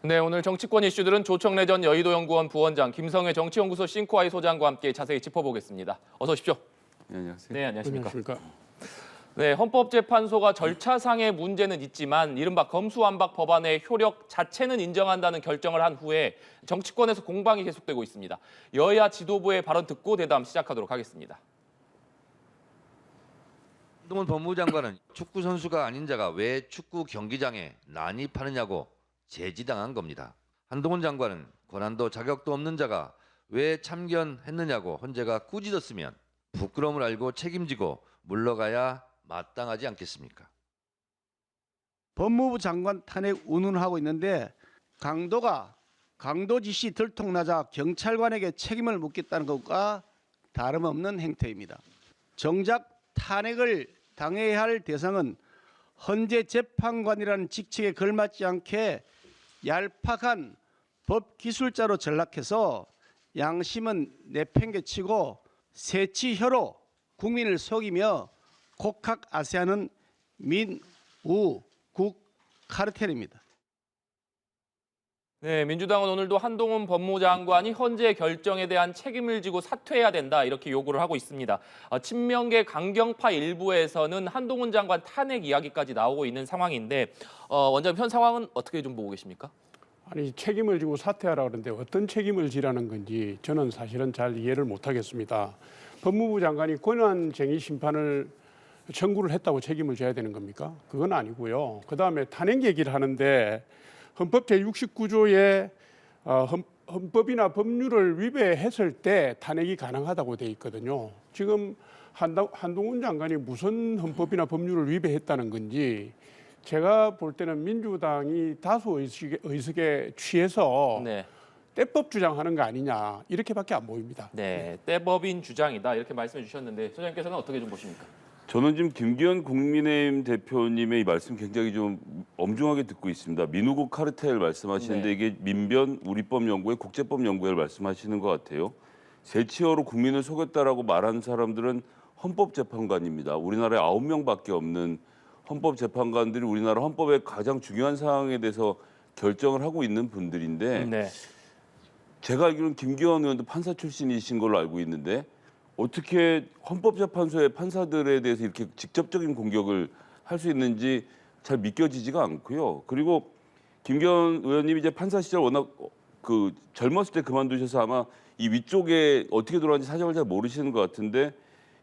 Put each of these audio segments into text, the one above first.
네, 오늘 정치권 이슈들은 조청래 전 여의도연구원 부원장, 김성회 정치연구소 싱코아이 소장과 함께 자세히 짚어보겠습니다. 어서 오십시오. 네, 안녕하세요. 네, 안녕하십니까. 안녕하십니까. 네, 헌법재판소가 절차상의 문제는 있지만 이른바 검수완박 법안의 효력 자체는 인정한다는 결정을 한 후에 정치권에서 공방이 계속되고 있습니다. 여야 지도부의 발언 듣고 대담 시작하도록 하겠습니다. 한동훈 법무부 장관은 축구 선수가 아닌 자가 왜 축구 경기장에 난입하느냐고 제지당한 겁니다. 한동훈 장관은 권한도 자격도 없는 자가 왜 참견했느냐고 헌재가 꾸짖었으면 부끄러움을 알고 책임지고 물러가야 마땅하지 않겠습니까? 법무부 장관 탄핵 운운하고 있는데 강도 지시 들통나자 경찰관에게 책임을 묻겠다는 것과 다름없는 행태입니다. 정작 탄핵을 당해야 할 대상은 헌재 재판관이라는 직책에 걸맞지 않게 얄팍한 법 기술자로 전락해서 양심은 내팽개치고 새치혀로 국민을 속이며 곡학아세하는 민우국 카르텔입니다. 네, 민주당은 오늘도 한동훈 법무부 장관이 헌재 결정에 대한 책임을 지고 사퇴해야 된다 이렇게 요구를 하고 있습니다. 친명계 강경파 일부에서는 한동훈 장관 탄핵 이야기까지 나오고 있는 상황인데 원장님 현 상황은 어떻게 좀 보고 계십니까? 아니 책임을 지고 사퇴하라 그러는데 어떤 책임을 지라는 건지 저는 사실은 잘 이해를 못하겠습니다. 법무부 장관이 권한쟁의 심판을 청구를 했다고 책임을 져야 되는 겁니까? 그건 아니고요. 그다음에 탄핵 얘기를 하는데 헌법 제69조에 헌법이나 법률을 위배했을 때 탄핵이 가능하다고 돼 있거든요. 지금 한동훈 장관이 무슨 헌법이나 법률을 위배했다는 건지 제가 볼 때는 민주당이 다수 의석에 취해서 네. 떼법 주장하는 거 아니냐 이렇게밖에 안 보입니다. 네, 떼법인 주장이다 이렇게 말씀해 주셨는데 소장님께서는 어떻게 좀 보십니까? 저는 지금 김기현 국민의힘 대표님의 이 말씀 굉장히 좀 엄중하게 듣고 있습니다. 민우국 카르텔 말씀하시는데 네. 이게 민변 우리법연구회 국제법연구회를 말씀하시는 것 같아요. 새치어로 국민을 속였다라고 말하는 사람들은 헌법재판관입니다. 우리나라에 9명밖에 없는 헌법재판관들이 우리나라 헌법의 가장 중요한 사항에 대해서 결정을 하고 있는 분들인데 네. 제가 알기로는 김기현 의원도 판사 출신이신 걸로 알고 있는데 어떻게 헌법재판소의 판사들에 대해서 이렇게 직접적인 공격을 할 수 있는지 잘 믿겨지지가 않고요. 그리고 김기현 의원님이 이제 판사 시절 워낙 그 젊었을 때 그만두셔서 아마 이 위쪽에 어떻게 돌아가는지 사정을 잘 모르시는 것 같은데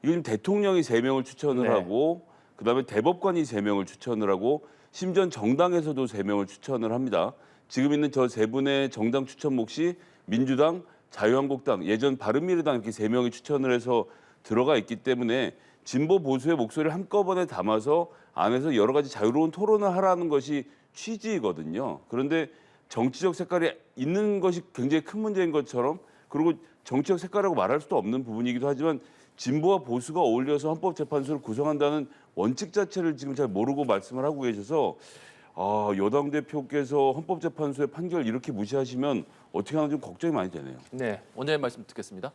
이거 지금 대통령이 3명을 추천을 네. 하고 그다음에 대법관이 3명을 추천을 하고 심지어 정당에서도 3명을 추천을 합니다. 지금 있는 저 3분의 정당 추천 몫이 민주당, 자유한국당, 예전 바른미래당 이렇게 3명이 추천을 해서 들어가 있기 때문에 진보 보수의 목소리를 한꺼번에 담아서 안에서 여러 가지 자유로운 토론을 하라는 것이 취지이거든요. 그런데 정치적 색깔이 있는 것이 굉장히 큰 문제인 것처럼 그리고 정치적 색깔이라고 말할 수도 없는 부분이기도 하지만 진보와 보수가 어울려서 헌법재판소를 구성한다는 원칙 자체를 지금 잘 모르고 말씀을 하고 계셔서 여당 대표께서 헌법재판소의 판결 이렇게 무시하시면 어떻게 하나 좀 걱정이 많이 되네요. 네, 원장님 말씀 듣겠습니다.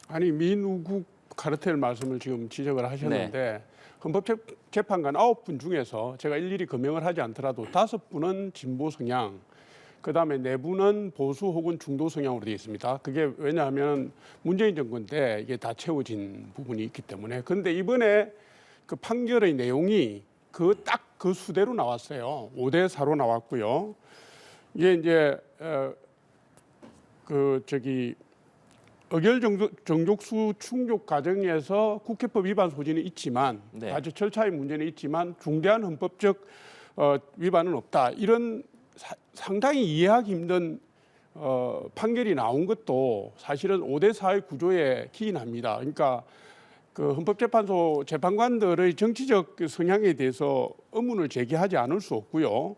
아니 민우국 카르텔 말씀을 지금 지적을 하셨는데 헌법재판관 9분 중에서 제가 일일이 검명을 하지 않더라도 5분은 진보 성향, 그다음에 4분은 보수 혹은 중도 성향으로 되어 있습니다. 그게 왜냐하면 문재인 정권 때 이게 다 채워진 부분이 있기 때문에. 그런데 이번에 그 판결의 내용이 딱 그 수대로 나왔어요. 5대4로 나왔고요. 이게 이제 의결 정족수 충족 과정에서 국회법 위반 소지는 있지만 네. 아주 절차의 문제는 있지만 중대한 헌법적 위반은 없다. 이런 상당히 이해하기 힘든 판결이 나온 것도 사실은 5대4의 구조에 기인합니다. 그러니까 그 헌법재판소 재판관들의 정치적 성향에 대해서 의문을 제기하지 않을 수 없고요.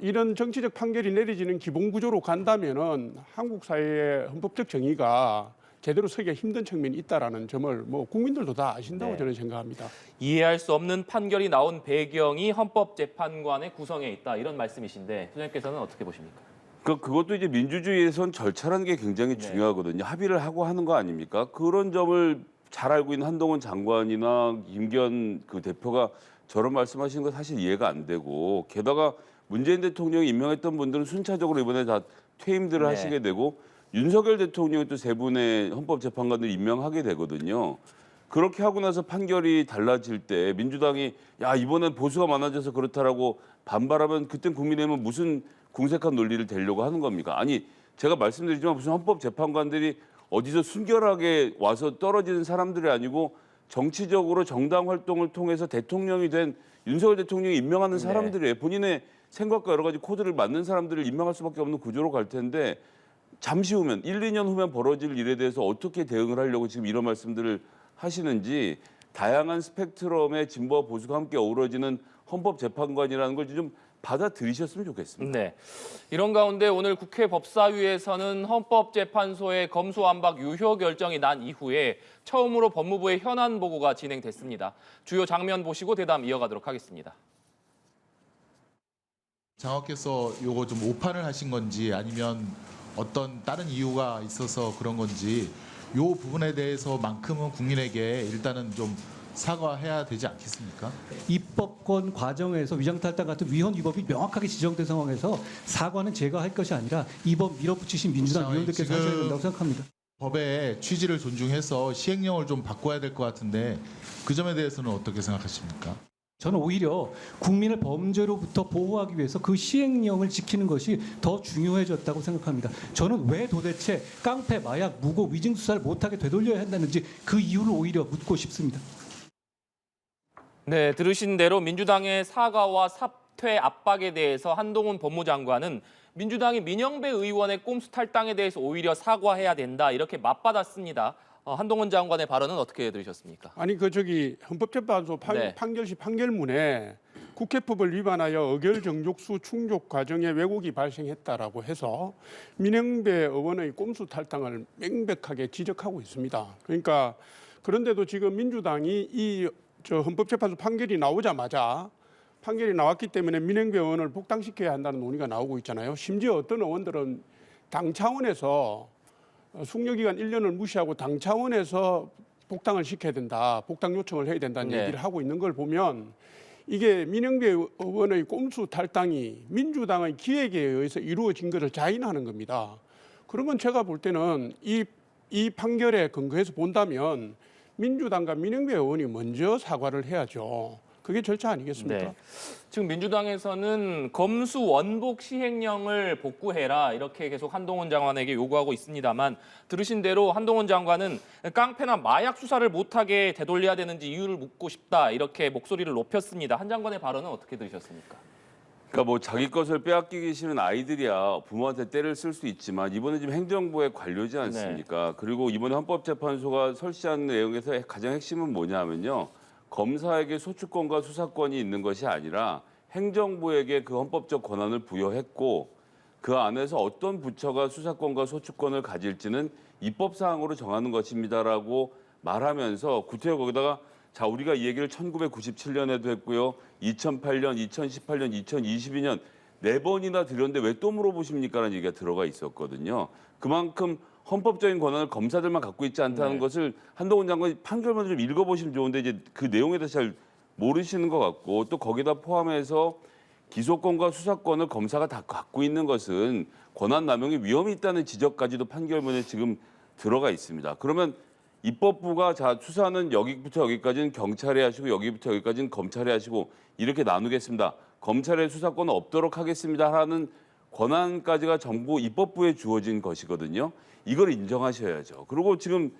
이런 정치적 판결이 내려지는 기본 구조로 간다면은 한국 사회의 헌법적 정의가 제대로 서기가 힘든 측면이 있다라는 점을 국민들도 다 아신다고 네. 저는 생각합니다. 이해할 수 없는 판결이 나온 배경이 헌법재판관의 구성에 있다 이런 말씀이신데 소장님께서는 어떻게 보십니까? 그것도 이제 민주주의에선 절차라는 게 굉장히 중요하거든요. 합의를 하고 하는 거 아닙니까? 그런 점을 잘 알고 있는 한동훈 장관이나 김기현 그 대표가 저런 말씀하시는 거 사실 이해가 안 되고 게다가 문재인 대통령이 임명했던 분들은 순차적으로 이번에 다 퇴임들을 네. 하시게 되고 윤석열 대통령이 또 3분의 헌법재판관을 임명하게 되거든요. 그렇게 하고 나서 판결이 달라질 때 민주당이 야 이번엔 보수가 많아져서 그렇다라고 반발하면 그땐 국민의힘은 무슨 궁색한 논리를 대려고 하는 겁니까? 아니 제가 말씀드리지만 무슨 헌법재판관들이 어디서 순결하게 와서 떨어지는 사람들이 아니고 정치적으로 정당 활동을 통해서 대통령이 된 윤석열 대통령이 임명하는 사람들이에요. 본인의 생각과 여러 가지 코드를 맞는 사람들을 임명할 수밖에 없는 구조로 갈 텐데 잠시 후면 1, 2년 후면 벌어질 일에 대해서 어떻게 대응을 하려고 지금 이런 말씀들을 하시는지 다양한 스펙트럼의 진보와 보수가 함께 어우러지는 헌법재판관이라는 걸 좀 받아들이셨으면 좋겠습니다. 네. 이런 가운데 오늘 국회 법사위에서는 헌법재판소의 검수완박 유효 결정이 난 이후에 처음으로 법무부의 현안 보고가 진행됐습니다. 주요 장면 보시고 대담 이어가도록 하겠습니다. 장관께서 요거 좀 오판을 하신 건지 아니면 어떤 다른 이유가 있어서 그런 건지 요 부분에 대해서만큼은 국민에게 일단은 좀 사과해야 되지 않겠습니까? 입법권 과정에서 위장탈당 같은 위헌 위법이 명확하게 지정된 상황에서 사과는 제가 할 것이 아니라 이번 밀어붙이신 민주당 의원들께서 지금 하셔야 된다고 생각합니다. 법의 취지를 존중해서 시행령을 좀 바꿔야 될 것 같은데 그 점에 대해서는 어떻게 생각하십니까? 저는 오히려 국민을 범죄로부터 보호하기 위해서 그 시행령을 지키는 것이 더 중요해졌다고 생각합니다. 저는 왜 도대체 깡패, 마약, 무고, 위증 수사를 못하게 되돌려야 한다는지 그 이유를 오히려 묻고 싶습니다. 네, 들으신 대로 민주당의 사과와 사퇴 압박에 대해서 한동훈 법무장관은 민주당이 민영배 의원의 꼼수 탈당에 대해서 오히려 사과해야 된다 이렇게 맞받았습니다. 한동훈 장관의 발언은 어떻게 들으셨습니까? 아니 헌법재판소 네. 판결시 판결문에 국회법을 위반하여 의결 정족수 충족 과정에 왜곡이 발생했다라고 해서 민영배 의원의 꼼수 탈당을 명백하게 지적하고 있습니다. 그러니까 그런데도 지금 민주당이 헌법재판소 판결이 나오자마자 판결이 나왔기 때문에 민영배 의원을 복당시켜야 한다는 논의가 나오고 있잖아요. 심지어 어떤 의원들은 당 차원에서 숙려기간 1년을 무시하고 당 차원에서 복당을 시켜야 된다, 복당 요청을 해야 된다는 네. 얘기를 하고 있는 걸 보면 이게 민영배 의원의 꼼수 탈당이 민주당의 기획에 의해서 이루어진 것을 자인하는 겁니다. 그러면 제가 볼 때는 이 판결에 근거해서 본다면 민주당과 민영배 의원이 먼저 사과를 해야죠. 그게 절차 아니겠습니까? 네. 지금 민주당에서는 검수 원복 시행령을 복구해라 이렇게 계속 한동훈 장관에게 요구하고 있습니다만 들으신 대로 한동훈 장관은 깡패나 마약 수사를 못하게 되돌려야 되는지 이유를 묻고 싶다 이렇게 목소리를 높였습니다. 한 장관의 발언은 어떻게 들으셨습니까? 그러니까 뭐 자기 것을 빼앗기기 싫은 아이들이야 부모한테 때를 쓸 수 있지만 이번에 지금 행정부의 관료지 않습니까? 그리고 이번에 헌법재판소가 설치한 내용에서 가장 핵심은 뭐냐면요. 검사에게 소추권과 수사권이 있는 것이 아니라 행정부에게 그 헌법적 권한을 부여했고 그 안에서 어떤 부처가 수사권과 소추권을 가질지는 입법사항으로 정하는 것입니다라고 말하면서 구태여 거기다가 자 우리가 이 얘기를 1997년에도 했고요. 2008년, 2018년, 2022년 4번이나 드렸는데 왜 또 물어보십니까라는 얘기가 들어가 있었거든요. 그만큼 헌법적인 권한을 검사들만 갖고 있지 않다는 것을 한동훈 장관이 판결문을 좀 읽어보시면 좋은데 이제 그 내용에 대해서 잘 모르시는 것 같고 또 거기다 포함해서 기소권과 수사권을 검사가 다 갖고 있는 것은 권한 남용의 위험이 있다는 지적까지도 판결문에 지금 들어가 있습니다. 그러면 입법부가 자 수사는 여기부터 여기까지는 경찰이 하시고 여기부터 여기까지는 검찰이 하시고 이렇게 나누겠습니다. 검찰의 수사권은 없도록 하겠습니다 하는 권한까지가 전부 입법부에 주어진 것이거든요. 이걸 인정하셔야죠. 그리고 지금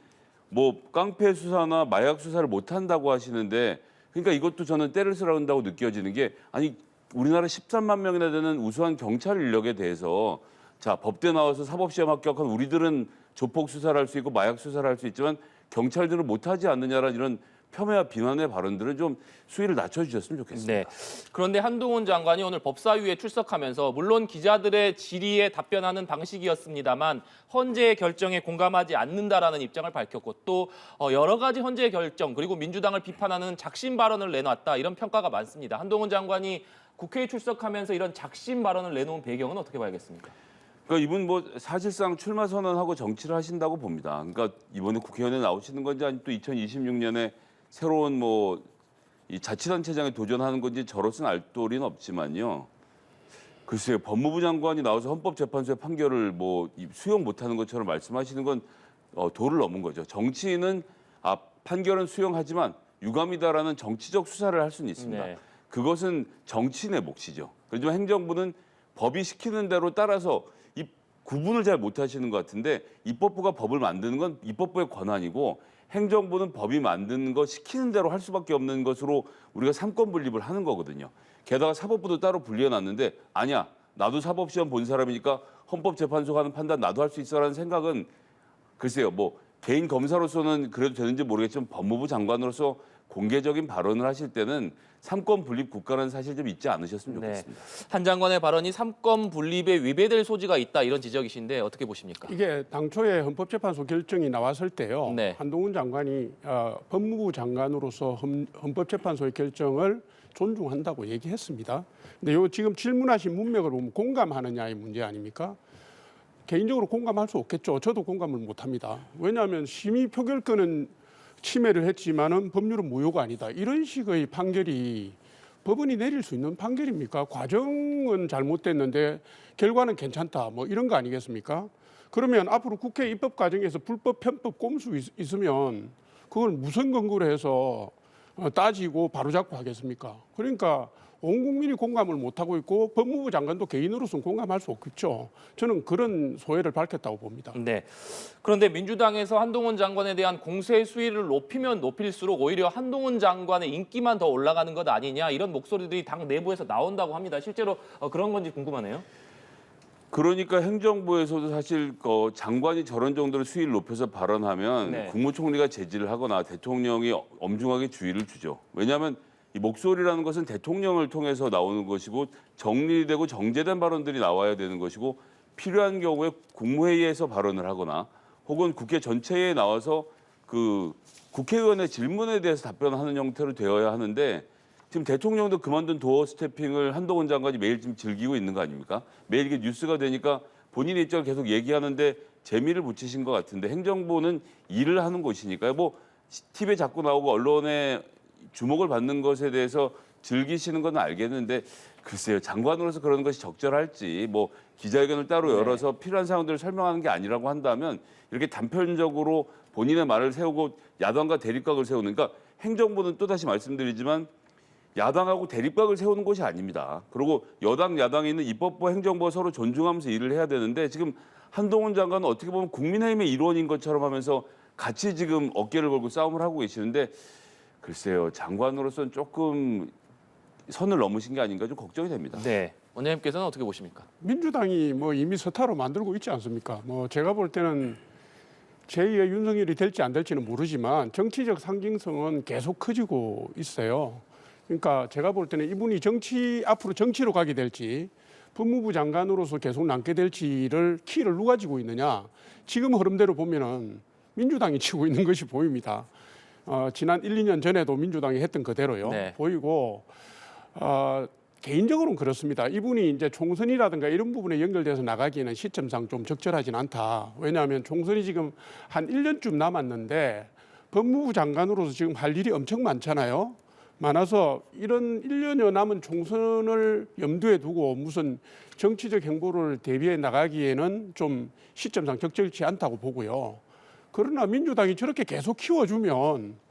뭐 깡패 수사나 마약 수사를 못 한다고 하시는데 그러니까 이것도 저는 때를 쓰라 한다고 느껴지는 게 아니 우리나라 13만 명이나 되는 우수한 경찰 인력에 대해서 자 법대 나와서 사법시험 합격한 우리들은 조폭 수사를 할 수 있고 마약 수사를 할 수 있지만 경찰들은 못하지 않느냐라는 이런 폄훼와 비난의 발언들은 좀 수위를 낮춰주셨으면 좋겠습니다. 네. 그런데 한동훈 장관이 오늘 법사위에 출석하면서 물론 기자들의 질의에 답변하는 방식이었습니다만 헌재의 결정에 공감하지 않는다라는 입장을 밝혔고 또 여러 가지 헌재의 결정 그리고 민주당을 비판하는 작심 발언을 내놨다 이런 평가가 많습니다. 한동훈 장관이 국회에 출석하면서 이런 작심 발언을 내놓은 배경은 어떻게 봐야겠습니까? 그러니까 이분 뭐 사실상 출마 선언하고 정치를 하신다고 봅니다. 그러니까 이번에 국회의원에 나오시는 건지 아니면 또 2026년에 새로운 뭐 이 자치단체장에 도전하는 건지 저로서는 알 도리는 없지만요. 글쎄요, 법무부 장관이 나와서 헌법재판소의 판결을 뭐 수용 못하는 것처럼 말씀하시는 건 도를 넘은 거죠. 정치인은 판결은 수용하지만 유감이다라는 정치적 수사를 할 수는 있습니다. 네. 그것은 정치인의 몫이죠. 그렇지만 행정부는 법이 시키는 대로 따라서 이 구분을 잘 못하시는 것 같은데 입법부가 법을 만드는 건 입법부의 권한이고 행정부는 법이 만드는 거 시키는 대로 할 수밖에 없는 것으로 우리가 삼권 분립을 하는 거거든요. 게다가 사법부도 따로 분리해놨는데 아니야, 나도 사법시험 본 사람이니까 헌법재판소가 하는 판단 나도 할 수 있어라는 생각은 글쎄요, 뭐 개인 검사로서는 그래도 되는지 모르겠지만 법무부 장관으로서 공개적인 발언을 하실 때는 삼권 분립 국가라는 사실 좀 잊지 않으셨으면 네. 좋겠습니다. 한 장관의 발언이 삼권 분립에 위배될 소지가 있다 이런 지적이신데 어떻게 보십니까? 이게 당초에 헌법재판소 결정이 나왔을 때요. 네. 한동훈 장관이 법무부 장관으로서 헌법재판소의 결정을 존중한다고 얘기했습니다. 근데 요 지금 질문하신 문맥을 보면 공감하느냐의 문제 아닙니까? 개인적으로 공감할 수 없겠죠. 저도 공감을 못합니다. 왜냐하면 심의 표결권은 침해를 했지만은 법률은 무효가 아니다. 이런 식의 판결이 법원이 내릴 수 있는 판결입니까? 과정은 잘못됐는데 결과는 괜찮다. 뭐 이런 거 아니겠습니까? 그러면 앞으로 국회 입법 과정에서 불법, 편법, 꼼수 있으면 그걸 무슨 근거로 해서 따지고 바로잡고 하겠습니까? 그러니까 온 국민이 공감을 못하고 있고 법무부 장관도 개인으로서는 공감할 수 없겠죠. 저는 그런 소회를 밝혔다고 봅니다. 네. 그런데 민주당에서 한동훈 장관에 대한 공세 수위를 높이면 높일수록 오히려 한동훈 장관의 인기만 더 올라가는 것 아니냐 이런 목소리들이 당 내부에서 나온다고 합니다. 실제로 그런 건지 궁금하네요. 그러니까 행정부에서도 사실 장관이 저런 정도로 수위를 높여서 발언하면 네. 국무총리가 제지를 하거나 대통령이 엄중하게 주의를 주죠. 왜냐하면 이 목소리라는 것은 대통령을 통해서 나오는 것이고 정리되고 정제된 발언들이 나와야 되는 것이고 필요한 경우에 국무회의에서 발언을 하거나 혹은 국회 전체에 나와서 그 국회의원의 질문에 대해서 답변하는 형태로 되어야 하는데 지금 대통령도 그만둔 도어 스태핑을 한동훈 장관이 매일 지금 즐기고 있는 거 아닙니까? 매일 이게 뉴스가 되니까 본인의 입장을 계속 얘기하는데 재미를 붙이신 것 같은데 행정부는 일을 하는 곳이니까요. 뭐 TV에 자꾸 나오고 언론에 주목을 받는 것에 대해서 즐기시는 건 알겠는데 글쎄요. 장관으로서 그러는 것이 적절할지 뭐 기자회견을 따로 열어서 필요한 사항들을 설명하는 게 아니라고 한다면 이렇게 단편적으로 본인의 말을 세우고 야당과 대립각을 세우는 그러니까 행정부는 또다시 말씀드리지만 야당하고 대립각을 세우는 것이 아닙니다. 그리고 여당, 야당에 있는 입법부, 행정부가 서로 존중하면서 일을 해야 되는데 지금 한동훈 장관은 어떻게 보면 국민의힘의 일원인 것처럼 하면서 같이 지금 어깨를 걸고 싸움을 하고 계시는데 글쎄요. 장관으로서는 조금 선을 넘으신 게 아닌가 좀 걱정이 됩니다. 네. 원장님께서는 어떻게 보십니까? 민주당이 뭐 이미 서타로 만들고 있지 않습니까? 뭐 제가 볼 때는 제2의 윤석열이 될지 안 될지는 모르지만 정치적 상징성은 계속 커지고 있어요. 그러니까 제가 볼 때는 이분이 앞으로 정치로 가게 될지 법무부 장관으로서 계속 남게 될지를 키를 누가 쥐고 있느냐. 지금 흐름대로 보면은 민주당이 치고 있는 것이 보입니다. 지난 1, 2년 전에도 민주당이 했던 그대로요. 네. 보이고 개인적으로는 그렇습니다. 이분이 이제 총선이라든가 이런 부분에 연결돼서 나가기에는 시점상 좀 적절하진 않다. 왜냐하면 총선이 지금 한 1년쯤 남았는데 법무부 장관으로서 지금 할 일이 엄청 많잖아요. 많아서 이런 1년여 남은 총선을 염두에 두고 무슨 정치적 행보를 대비해 나가기에는 좀 시점상 적절치 않다고 보고요. 그러나 민주당이 저렇게 계속 키워주면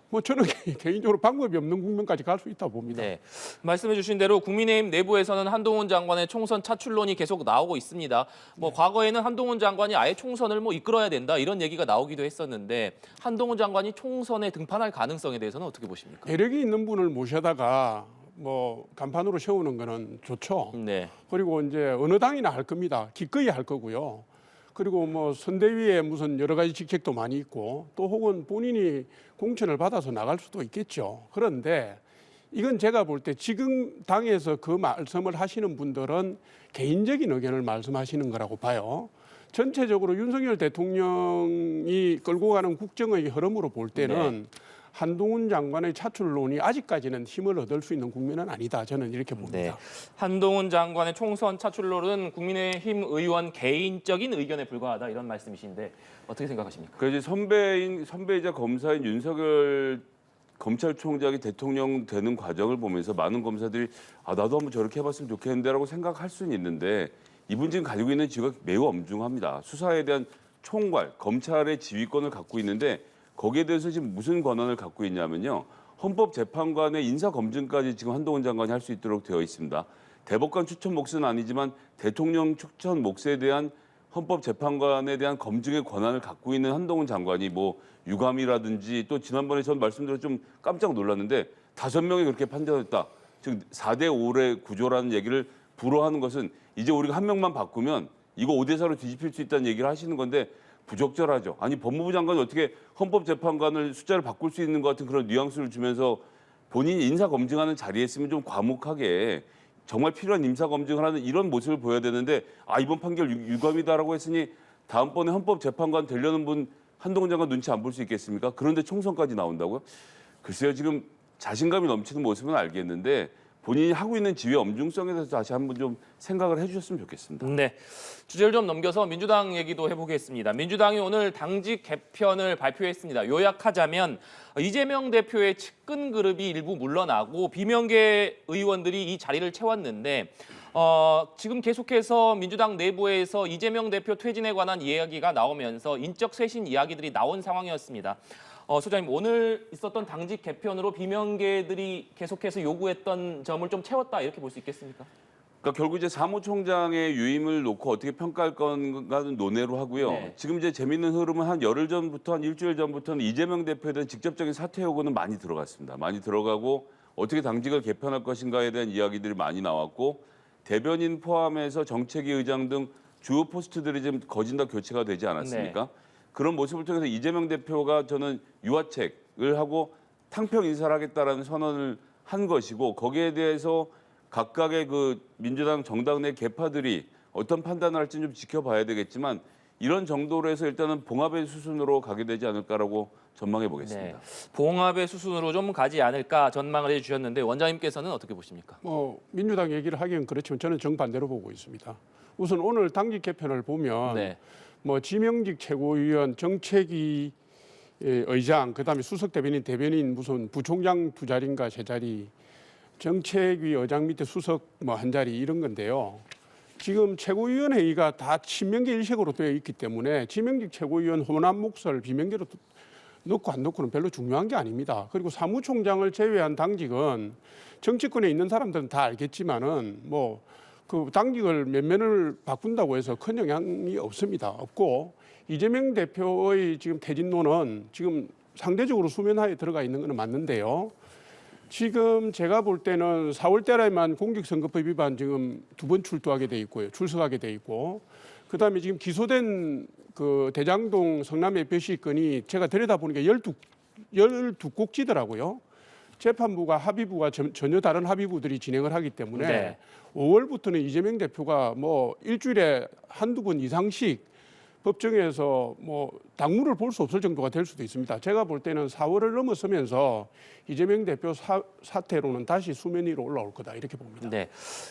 뭐 저는 개인적으로 방법이 없는 국면까지 갈 수 있다고 봅니다. 네. 말씀해 주신 대로 국민의힘 내부에서는 한동훈 장관의 총선 차출론이 계속 나오고 있습니다. 뭐 과거에는 한동훈 장관이 아예 총선을 뭐 이끌어야 된다 이런 얘기가 나오기도 했었는데 한동훈 장관이 총선에 등판할 가능성에 대해서는 어떻게 보십니까? 매력이 있는 분을 모셔다가 뭐 간판으로 세우는 거는 좋죠. 네. 그리고 이제 어느 당이나 할 겁니다. 기꺼이 할 거고요. 그리고 뭐 선대위에 무슨 여러 가지 직책도 많이 있고 또 혹은 본인이 공천을 받아서 나갈 수도 있겠죠. 그런데 이건 제가 볼 때 지금 당에서 그 말씀을 하시는 분들은 개인적인 의견을 말씀하시는 거라고 봐요. 전체적으로 윤석열 대통령이 끌고 가는 국정의 흐름으로 볼 때는 한동훈 장관의 차출론이 아직까지는 힘을 얻을 수 있는 국면은 아니다. 저는 이렇게 봅니다. 네. 한동훈 장관의 총선 차출론은 국민의힘 의원 개인적인 의견에 불과하다 이런 말씀이신데 어떻게 생각하십니까? 그래서 선배이자 검사인 윤석열 검찰총장이 대통령 되는 과정을 보면서 많은 검사들이 나도 한번 저렇게 해봤으면 좋겠는데라고 생각할 수는 있는데 이분 지금 가지고 있는 지위가 매우 엄중합니다. 수사에 대한 총괄, 검찰의 지휘권을 갖고 있는데 거기에 대해서 지금 무슨 권한을 갖고 있냐면요. 헌법재판관의 인사검증까지 지금 한동훈 장관이 할 수 있도록 되어 있습니다. 대법관 추천 몫은 아니지만 대통령 추천 몫에 대한 헌법재판관에 대한 검증의 권한을 갖고 있는 한동훈 장관이 뭐 유감이라든지 또 지난번에 전 말씀드려 좀 깜짝 놀랐는데 5명이 그렇게 판단했다. 즉 4대 5의 구조라는 얘기를 불허하는 것은 이제 우리가 한 명만 바꾸면 이거 5대 4로 뒤집힐 수 있다는 얘기를 하시는 건데 부적절하죠. 아니 법무부 장관이 어떻게 헌법재판관을 숫자를 바꿀 수 있는 것 같은 그런 뉘앙스를 주면서 본인이 인사검증하는 자리에 있으면 좀 과묵하게 정말 필요한 인사검증을 하는 이런 모습을 보여야 되는데 이번 판결 유감이다라고 했으니 다음번에 헌법재판관 되려는 분 한동훈 장관 눈치 안 볼 수 있겠습니까? 그런데 총선까지 나온다고요? 글쎄요. 지금 자신감이 넘치는 모습은 알겠는데 본인이 하고 있는 지위의 엄중성에 대해서 다시 한번 좀 생각을 해주셨으면 좋겠습니다. 네, 주제를 좀 넘겨서 민주당 얘기도 해보겠습니다. 민주당이 오늘 당직 개편을 발표했습니다. 요약하자면 이재명 대표의 측근 그룹이 일부 물러나고 비명계 의원들이 이 자리를 채웠는데 지금 계속해서 민주당 내부에서 이재명 대표 퇴진에 관한 이야기가 나오면서 인적 쇄신 이야기들이 나온 상황이었습니다. 소장님, 오늘 있었던 당직 개편으로 비명계들이 계속해서 요구했던 점을 좀 채웠다 이렇게 볼 수 있겠습니까? 그러니까 결국 이제 사무총장의 유임을 놓고 어떻게 평가할 건가는 논의로 하고요. 네. 지금 이제 재밌는 흐름은 한 열흘 전부터 한 일주일 전부터는 이재명 대표에 대한 직접적인 사퇴 요구는 많이 들어갔습니다. 많이 들어가고 어떻게 당직을 개편할 것인가에 대한 이야기들이 많이 나왔고 대변인 포함해서 정책위 의장 등 주요 포스트들이 지금 거진 다 교체가 되지 않았습니까? 네. 그런 모습을 통해서 이재명 대표가 저는 유화책을 하고 탕평 인사를 하겠다라는 선언을 한 것이고 거기에 대해서 각각의 그 민주당 정당 내 계파들이 어떤 판단을 할지는 좀 지켜봐야 되겠지만 이런 정도로 해서 일단은 봉합의 수순으로 가게 되지 않을까라고 전망해 보겠습니다. 네, 봉합의 수순으로 좀 가지 않을까 전망을 해주셨는데 원장님께서는 어떻게 보십니까? 민주당 얘기를 하기는 그렇지만 저는 정반대로 보고 있습니다. 우선 오늘 당직 개편을 보면 네. 지명직 최고위원, 정책위 의장, 그다음에 수석 대변인 무슨 부총장 2자리인가 3자리, 정책위 의장 밑에 수석 한 자리 이런 건데요. 지금 최고위원회의가 다 친명계 일색으로 되어 있기 때문에 지명직 최고위원 호남 몫을 비명계로 넣고 안 넣고는 별로 중요한 게 아닙니다. 그리고 사무총장을 제외한 당직은 정치권에 있는 사람들은 다 알겠지만은 그 당직을 몇 면을 바꾼다고 해서 큰 영향이 없습니다. 없고 이재명 대표의 지금 퇴진론은 지금 상대적으로 수면하에 들어가 있는 건 맞는데요. 지금 제가 볼 때는 4월 달에만 공직선거법 위반 지금 2번 출두하게 돼 있고요. 출석하게 돼 있고 그다음에 지금 기소된 그 대장동 성남의 배시 건이 제가 들여다보니까 12꼭지더라고요. 재판부가 합의부가 전혀 다른 합의부들이 진행을 하기 때문에 네. 5월부터는 이재명 대표가 일주일에 한두 번 이상씩 법정에서 당무를 볼 수 없을 정도가 될 수도 있습니다. 제가 볼 때는 4월을 넘어서면서 이재명 대표 사태로는 다시 수면 위로 올라올 거다 이렇게 봅니다. 네,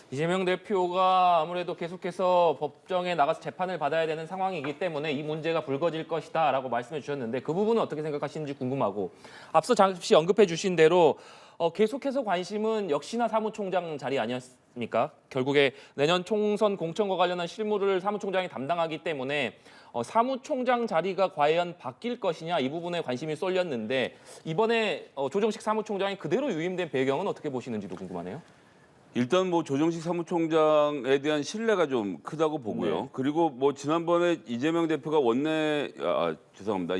이재명 대표가 아무래도 계속해서 법정에 나가서 재판을 받아야 되는 상황이기 때문에 이 문제가 불거질 것이다라고 말씀해 주셨는데 그 부분은 어떻게 생각하시는지 궁금하고 앞서 잠시 언급해 주신 대로 계속해서 관심은 역시나 사무총장 자리 아니었습니까? 결국에 내년 총선 공천과 관련한 실무를 사무총장이 담당하기 때문에 사무총장 자리가 과연 바뀔 것이냐 이 부분에 관심이 쏠렸는데 이번에 조정식 사무총장이 그대로 유임된 배경은 어떻게 보시는지도 궁금하네요. 일단 조정식 사무총장에 대한 신뢰가 좀 크다고 보고요. 네. 그리고 지난번에 이재명 대표가 죄송합니다.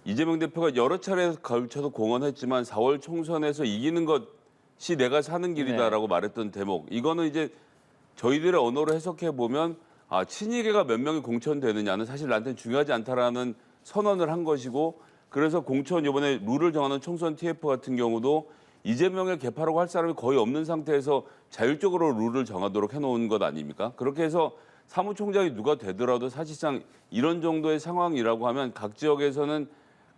이재명 대표가 여러 차례 걸쳐서 공언했지만 4월 총선에서 이기는 것이 내가 사는 길이다라고 말했던 대목. 이거는 이제 저희들의 언어로 해석해 보면 친이계가 몇 명이 공천되느냐는 사실 나한테는 중요하지 않다라는 선언을 한 것이고 그래서 공천 이번에 룰을 정하는 총선 TF 같은 경우도 이재명의 개파라고 할 사람이 거의 없는 상태에서 자율적으로 룰을 정하도록 해놓은 것 아닙니까? 그렇게 해서 사무총장이 누가 되더라도 사실상 이런 정도의 상황이라고 하면 각 지역에서는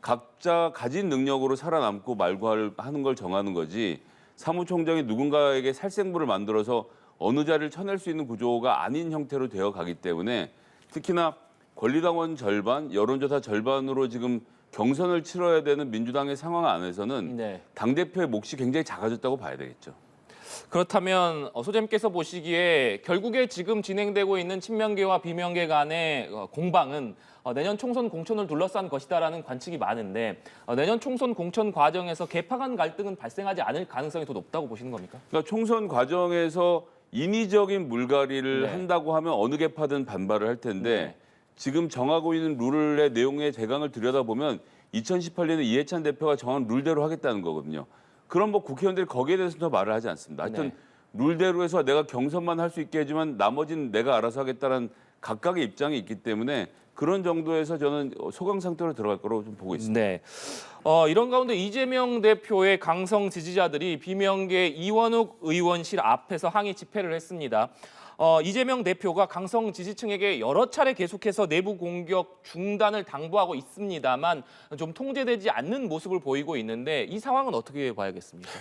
각자 가진 능력으로 살아남고 말고하는 걸 정하는 거지 사무총장이 누군가에게 살생부를 만들어서 어느 자리를 쳐낼 수 있는 구조가 아닌 형태로 되어 가기 때문에 특히나 권리당원 절반, 여론조사 절반으로 지금 경선을 치러야 되는 민주당의 상황 안에서는 네. 당대표의 몫이 굉장히 작아졌다고 봐야 되겠죠. 그렇다면 소장님께서 보시기에 결국에 지금 진행되고 있는 친명계와 비명계 간의 공방은 내년 총선 공천을 둘러싼 것이다라는 관측이 많은데 내년 총선 공천 과정에서 개파 간 갈등은 발생하지 않을 가능성이 더 높다고 보시는 겁니까? 그러니까 총선 과정에서 인위적인 물갈이를 네. 한다고 하면 어느 개파든 반발을 할 텐데 네. 지금 정하고 있는 룰의 내용의 대강을 들여다보면 2018년에 이해찬 대표가 정한 룰대로 하겠다는 거거든요. 그럼 뭐 국회의원들이 거기에 대해서 더 말을 하지 않습니다. 하여튼 네. 룰대로 해서 내가 경선만 할 수 있게 해주면 나머지는 내가 알아서 하겠다는 각각의 입장이 있기 때문에 그런 정도에서 저는 소강 상태로 들어갈 거라고 좀 보고 있습니다. 네. 이런 가운데 이재명 대표의 강성 지지자들이 비명계 이원욱 의원실 앞에서 항의 집회를 했습니다. 이재명 대표가 강성 지지층에게 여러 차례 계속해서 내부 공격 중단을 당부하고 있습니다만 좀 통제되지 않는 모습을 보이고 있는데 이 상황은 어떻게 봐야겠습니까?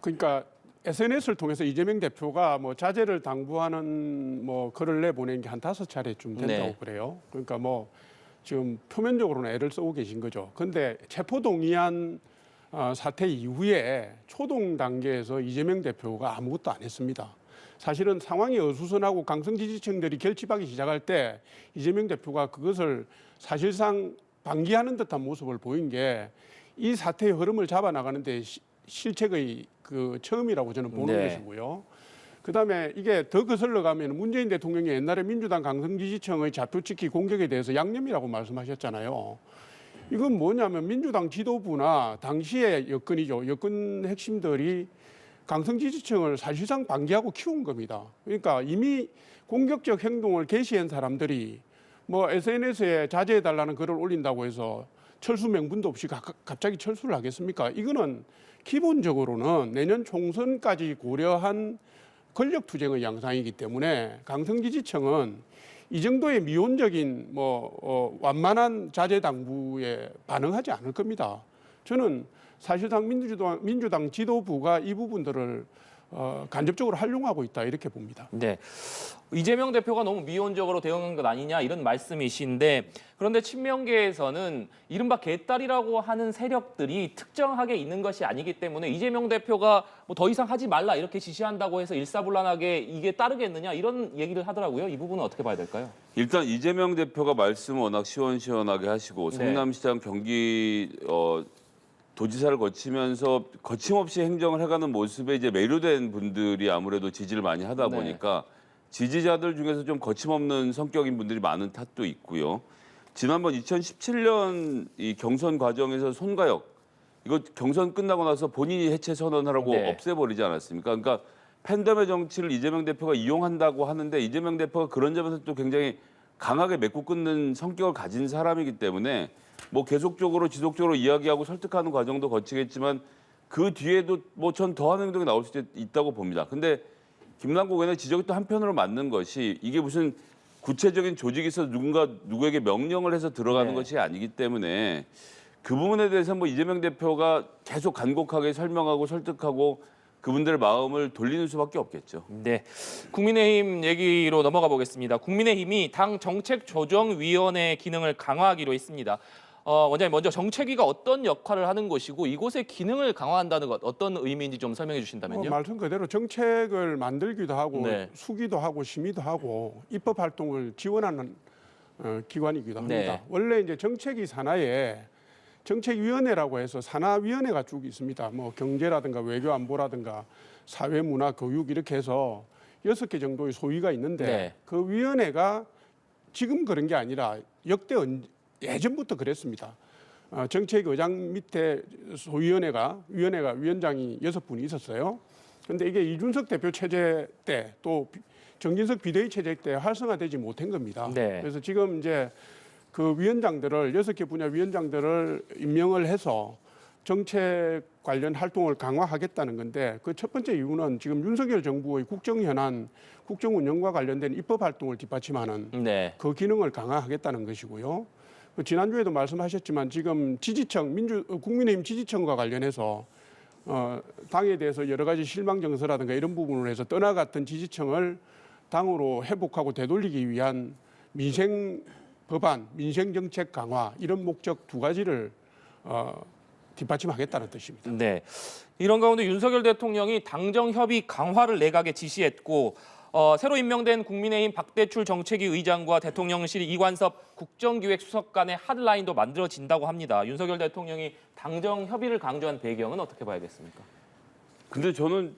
그러니까 SNS를 통해서 이재명 대표가 뭐 자제를 당부하는 뭐 글을 내보낸 게 한 5차례쯤 된다고 네. 그래요. 그러니까 뭐 지금 표면적으로는 애를 쓰고 계신 거죠. 그런데 체포동의안 사태 이후에 초동 단계에서 이재명 대표가 아무것도 안 했습니다. 사실은 상황이 어수선하고 강성 지지층들이 결집하기 시작할 때 이재명 대표가 그것을 사실상 방기하는 듯한 모습을 보인 게 이 사태의 흐름을 잡아나가는데 실책의 그 처음이라고 저는 보는 네. 것이고요. 그다음에 이게 더 거슬러 가면 문재인 대통령이 옛날에 민주당 강성 지지층의 좌표찍기 공격에 대해서 양념이라고 말씀하셨잖아요. 이건 뭐냐면 민주당 지도부나 당시의 여건이죠. 여건 핵심들이 강성 지지층을 사실상 방기하고 키운 겁니다. 그러니까 이미 공격적 행동을 개시한 사람들이 뭐 SNS에 자제해달라는 글을 올린다고 해서 철수 명분도 없이 갑자기 철수를 하겠습니까? 이거는 기본적으로는 내년 총선까지 고려한 권력투쟁의 양상이기 때문에 강성 지지층은 이 정도의 미온적인 완만한 자제 당부에 반응하지 않을 겁니다. 저는 사실상 민주당 지도부가 이 부분들을 간접적으로 활용하고 있다 이렇게 봅니다. 네. 이재명 대표가 너무 미온적으로 대응한 것 아니냐 이런 말씀이신데 그런데 친명계에서는 이른바 개딸이라고 하는 세력들이 특정하게 있는 것이 아니기 때문에 이재명 대표가 뭐 더 이상 하지 말라 이렇게 지시한다고 해서 일사불란하게 이게 따르겠느냐 이런 얘기를 하더라고요. 이 부분은 어떻게 봐야 될까요? 일단 이재명 대표가 말씀을 워낙 시원시원하게 하시고 네. 성남시장 경기 도지사를 거치면서 거침없이 행정을 해가는 모습에 이제 매료된 분들이 아무래도 지지를 많이 하다 네. 보니까 지지자들 중에서 좀 거침없는 성격인 분들이 많은 탓도 있고요. 지난번 2017년 이 경선 과정에서 손가역 이거 경선 끝나고 나서 본인이 해체 선언하라고 네. 없애버리지 않았습니까? 그러니까 팬덤의 정치를 이재명 대표가 이용한다고 하는데 이재명 대표가 그런 점에서 또 굉장히 강하게 맺고 끊는 성격을 가진 사람이기 때문에 뭐 계속적으로 지속적으로 이야기하고 설득하는 과정도 거치겠지만 그 뒤에도 뭐 전 더한 행동이 나올 수 있다고 봅니다. 근데 김남국 의원의 지적이 또 한편으로 맞는 것이 이게 무슨 구체적인 조직이 있어서 누구에게 명령을 해서 들어가는 네. 것이 아니기 때문에 그 부분에 대해서 뭐 이재명 대표가 계속 간곡하게 설명하고 설득하고 그분들의 마음을 돌리는 수밖에 없겠죠. 네, 국민의힘 얘기로 넘어가 보겠습니다. 국민의힘이 당 정책조정위원회 기능을 강화하기로 했습니다. 원장님 먼저 정책위가 어떤 역할을 하는 것이고 이곳의 기능을 강화한다는 것 어떤 의미인지 좀 설명해 주신다면요. 말씀 그대로 정책을 만들기도 하고 네. 수기도 하고 심의도 하고 입법 활동을 지원하는 기관이기도 합니다. 네. 원래 이제 정책위 산하에 정책위원회라고 해서 산하위원회가 쭉 있습니다. 뭐 경제라든가 외교 안보라든가 사회 문화 교육 이렇게 해서 6개 정도의 소위가 있는데 네. 그 위원회가 지금 그런 게 아니라 역대 예전부터 그랬습니다. 정책의장 밑에 위원장이 6분이 있었어요. 그런데 이게 이준석 대표 체제 때 또 정진석 비대위 체제 때 활성화되지 못한 겁니다. 네. 그래서 지금 이제 그 위원장들을 6개 분야 위원장들을 임명을 해서 정책 관련 활동을 강화하겠다는 건데 그 첫 번째 이유는 지금 윤석열 정부의 국정 현안, 국정 운영과 관련된 입법 활동을 뒷받침하는 네. 그 기능을 강화하겠다는 것이고요. 지난주에도 말씀하셨지만 지금 국민의힘 지지층과 관련해서 당에 대해서 여러 가지 실망 정서라든가 이런 부분을 해서 떠나갔던 지지층을 당으로 회복하고 되돌리기 위한 민생 법안, 민생정책 강화 이런 목적 두 가지를 뒷받침하겠다는 뜻입니다. 네. 이런 가운데 윤석열 대통령이 당정 협의 강화를 내각에 지시했고 새로 임명된 국민의힘 박대출 정책위 의장과 대통령실 이관섭 국정기획수석 간의 핫라인도 만들어진다고 합니다. 윤석열 대통령이 당정 협의를 강조한 배경은 어떻게 봐야겠습니까? 근데 저는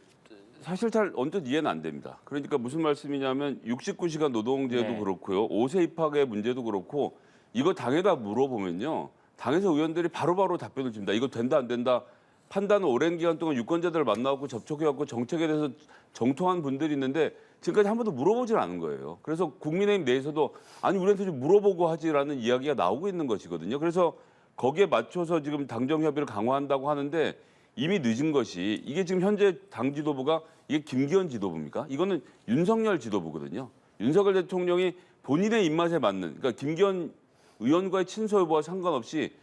사실 잘 언뜻 이해는 안 됩니다. 그러니까 무슨 말씀이냐면 69시간 노동제도 네. 그렇고요. 5세 입학의 문제도 그렇고 이거 당에다 물어보면요. 당에서 의원들이 바로바로 답변을 줍니다. 이거 된다 안 된다. 판단을 오랜 기간 동안 유권자들을 만나고 접촉해갖고 정책에 대해서 정통한 분들이 있는데 지금까지 한 번도 물어보질 않은 거예요. 그래서 국민의힘 내에서도 아니 우리한테 좀 물어보고 하지라는 이야기가 나오고 있는 것이거든요. 그래서 거기에 맞춰서 지금 당정 협의를 강화한다고 하는데 이미 늦은 것이 이게 지금 현재 당 지도부가 이게 김기현 지도부입니까? 이거는 윤석열 지도부거든요. 윤석열 대통령이 본인의 입맛에 맞는 그러니까 김기현 의원과의 친서 여부와 상관없이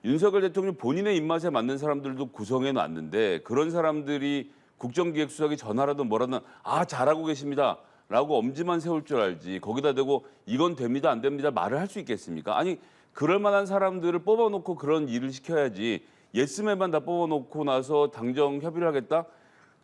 윤석열 대통령 본인의 입맛에 맞는 사람들도 구성해 놨는데 그런 사람들이 국정기획수석이 전화라든 뭐라든 잘하고 계십니다. 라고 엄지만 세울 줄 알지 거기다 대고 이건 됩니다 안 됩니다 말을 할 수 있겠습니까? 아니 그럴 만한 사람들을 뽑아놓고 그런 일을 시켜야지 예스맨만 다 뽑아놓고 나서 당정 협의를 하겠다?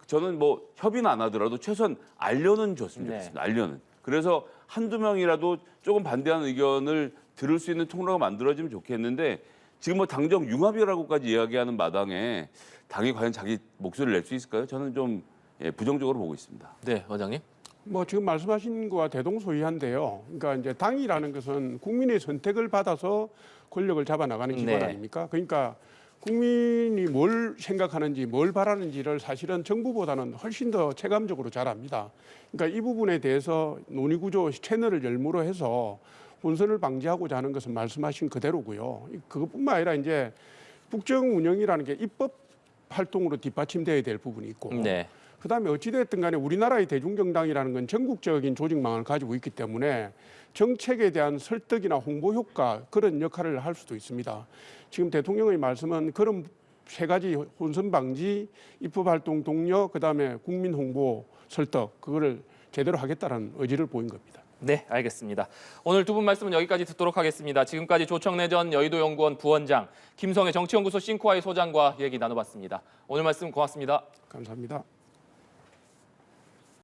저는 뭐 협의는 안 하더라도 최소한 알려는 줬으면 좋겠습니다. 알려는. 그래서 한두 명이라도 조금 반대하는 의견을 들을 수 있는 통로가 만들어지면 좋겠는데 지금 뭐 당정 융합이라고까지 이야기하는 마당에 당이 과연 자기 목소리를 낼 수 있을까요? 저는 좀 부정적으로 보고 있습니다. 네, 원장님. 뭐 지금 말씀하신 거와 대동소이한데요. 그러니까 이제 당이라는 것은 국민의 선택을 받아서 권력을 잡아나가는 기관 네. 아닙니까? 그러니까 국민이 뭘 생각하는지 뭘 바라는지를 사실은 정부보다는 훨씬 더 체감적으로 잘 압니다. 그러니까 이 부분에 대해서 논의구조 채널을 열무로 해서 혼선을 방지하고자 하는 것은 말씀하신 그대로고요. 그것뿐만 아니라 이제 국정 운영이라는 게 입법 활동으로 뒷받침돼야 될 부분이 있고 네. 그다음에 어찌됐든 간에 우리나라의 대중정당이라는 건 전국적인 조직망을 가지고 있기 때문에 정책에 대한 설득이나 홍보 효과 그런 역할을 할 수도 있습니다. 지금 대통령의 말씀은 그런 세 가지 혼선 방지, 입법활동 독려, 그다음에 국민 홍보 설득 그거를 제대로 하겠다는 의지를 보인 겁니다. 네, 알겠습니다. 오늘 두 분 말씀은 여기까지 듣도록 하겠습니다. 지금까지 조청래 전 여의도연구원 부원장, 김성애 정치연구소 싱코아이 소장과 얘기 나눠봤습니다. 오늘 말씀 고맙습니다. 감사합니다.